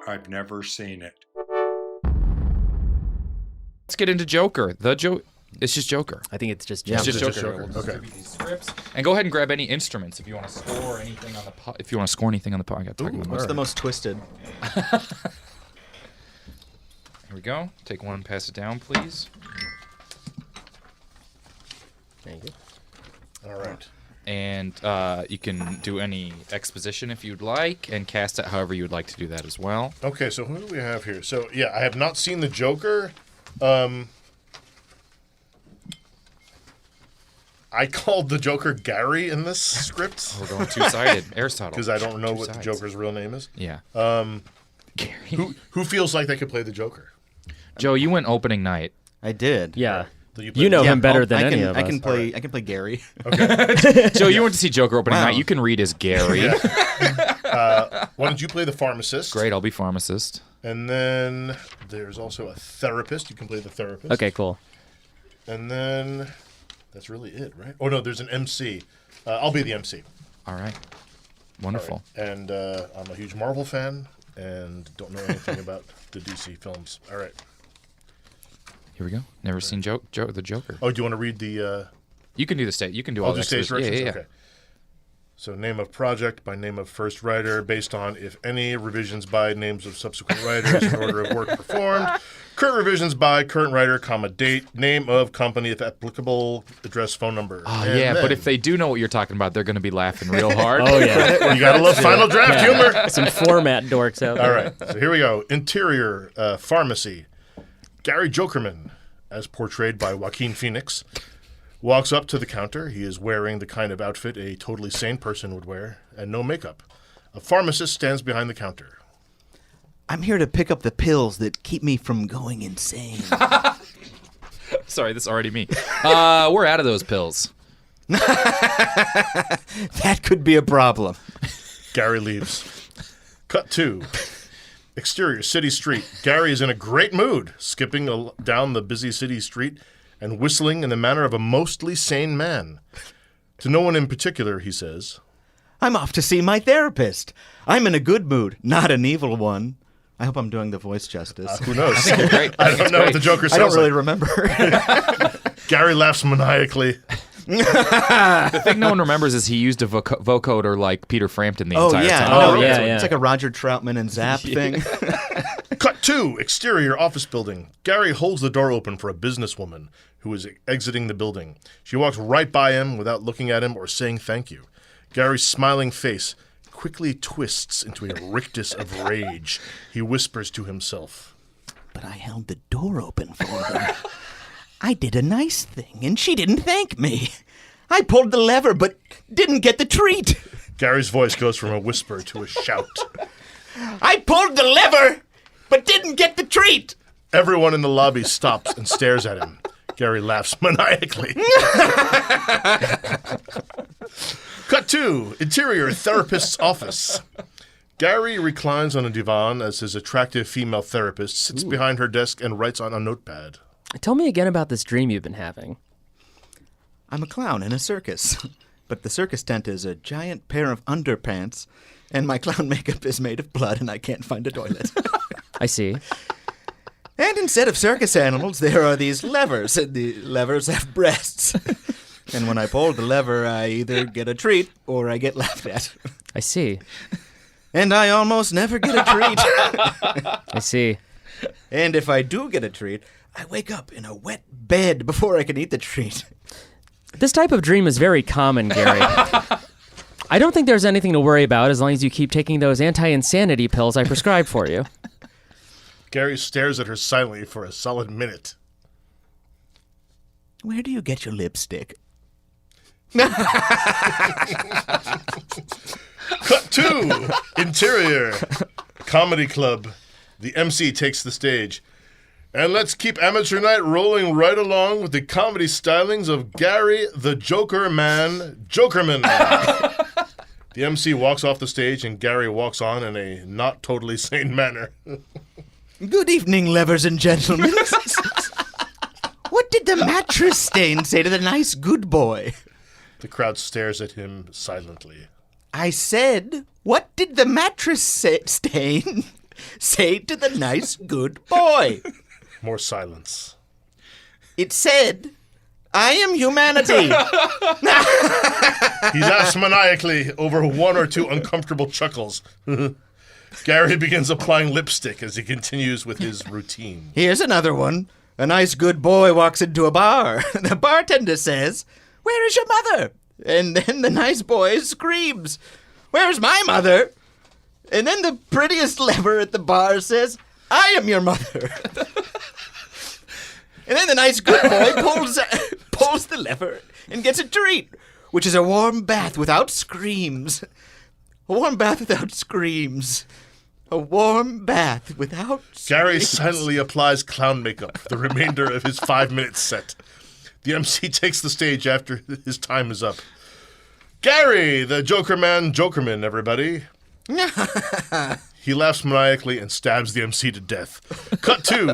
I've never seen it. Let's get into Joker. It's just Joker. I think it's just It's Joker. just Joker. We'll distribute these scripts. And go ahead and grab any instruments if you want to score anything on the podcast. What's the most twisted? Here we go. Take one and pass it down, please. Thank you. All right. And you can do any exposition if you'd like, and cast it however you would like to do that as well. Okay, so who do we have here? So, yeah, I have not seen the Joker. I called the Joker Gary in this script. We're going two-sided. Aristotle. Because I don't know Two what sides. the Joker's real name is. Yeah. Gary. Who feels like they could play the Joker? Joe, you went opening night. I did. Yeah. You know him better than any of us. I can play Gary. Okay. Joe, you went to see Joker opening night. You can read as Gary. Yeah. Why don't you play the pharmacist? Great, I'll be pharmacist. And then there's also a therapist. You can play the therapist. Okay, cool. And then that's really it, right? Oh, no, there's an MC. I'll be the MC. All right. Wonderful. All right. And I'm a huge Marvel fan and don't know anything about the DC films. All right. Here we go. Never seen the Joker. Oh, do you want to read the... You can do the state. You can do all I'll the do stage directions? Yeah. Okay. So name of project by name of first writer, based on, if any, revisions by names of subsequent writers in order of work performed. Current revisions by current writer, comma, date, name of company, if applicable, address, phone number. Yeah, but if they do know what you're talking about, they're going to be laughing real hard. Oh, yeah. You gotta love final draft humor. Some format dorks out there. All right, so here we go. Interior, pharmacy. Gary Jokerman, as portrayed by Joaquin Phoenix, walks up to the counter. He is wearing the kind of outfit a totally sane person would wear, and no makeup. A pharmacist stands behind the counter. I'm here to pick up the pills that keep me from going insane. Sorry, this is already me. We're out of those pills. That could be a problem. Gary leaves. Cut 2. Exterior, city street. Gary is in a great mood, skipping down the busy city street and whistling in the manner of a mostly sane man. To no one in particular, he says, I'm off to see my therapist. I'm in a good mood, not an evil one. I hope I'm doing the voice justice. Who knows? Great. I don't know what the Joker sounds I don't really like. remember. Gary laughs maniacally. The thing no one remembers is he used a vocoder like Peter Frampton the entire time. No, yeah, it's yeah. like a Roger Troutman and Zapp thing. Cut 2. Exterior office building. Gary holds the door open for a businesswoman who is exiting the building. She walks right by him without looking at him or saying thank you. Gary's smiling face quickly twists into a rictus of rage. He whispers to himself, But I held the door open for her. I did a nice thing, and she didn't thank me. I pulled the lever, but didn't get the treat. Gary's voice goes from a whisper to a shout. I pulled the lever, but didn't get the treat. Everyone in the lobby stops and stares at him. Gary laughs maniacally. Cut 2. Interior therapist's office. Gary reclines on a divan as his attractive female therapist sits behind her desk and writes on a notepad. Tell me again about this dream you've been having. I'm a clown in a circus, but the circus tent is a giant pair of underpants, and my clown makeup is made of blood, and I can't find a toilet. I see. And instead of circus animals, there are these levers, and the levers have breasts. And when I pull the lever, I either get a treat or I get laughed at. I see. And I almost never get a treat. I see. And if I do get a treat, I wake up in a wet bed before I can eat the treat. This type of dream is very common, Gary. I don't think there's anything to worry about as long as you keep taking those anti-insanity pills I prescribed for you. Gary stares at her silently for a solid minute. Where do you get your lipstick? Cut 2. Interior comedy club. The MC takes the stage. And let's keep amateur night rolling right along with the comedy stylings of Gary the Joker Man Jokerman. The MC walks off the stage and Gary walks on in a not totally sane manner. Good evening, levers and gentlemen. What did the mattress stain say to the nice good boy? The crowd stares at him silently. I said, what did the mattress stain say to the nice, good boy? More silence. It said, I am humanity. He laughs maniacally over one or two uncomfortable chuckles. Gary begins applying lipstick as he continues with his routine. Here's another one. A nice, good boy walks into a bar. The bartender says, where is your mother? And then the nice boy screams, where's my mother? And then the prettiest lever at the bar says, I am your mother. And then the nice good boy pulls the lever and gets a treat, which is a warm bath without screams. A warm bath without screams. A warm bath without screams. Gary silently applies clown makeup for the remainder of his 5-minute set. The MC takes the stage after his time is up. Gary, the Jokerman, everybody. He laughs maniacally and stabs the MC to death. Cut 2.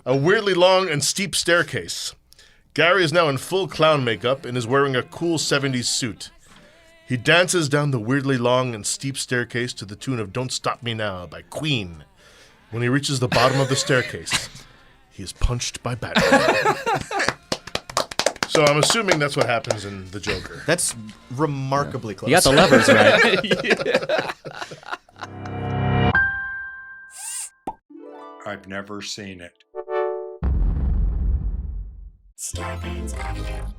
A weirdly long and steep staircase. Gary is now in full clown makeup and is wearing a cool 70s suit. He dances down the weirdly long and steep staircase to the tune of Don't Stop Me Now by Queen. When he reaches the bottom of the staircase, he is punched by Batman. So I'm assuming that's what happens in The Joker. That's remarkably close. You got the levers right. I've never seen it. STARBURNS Audio.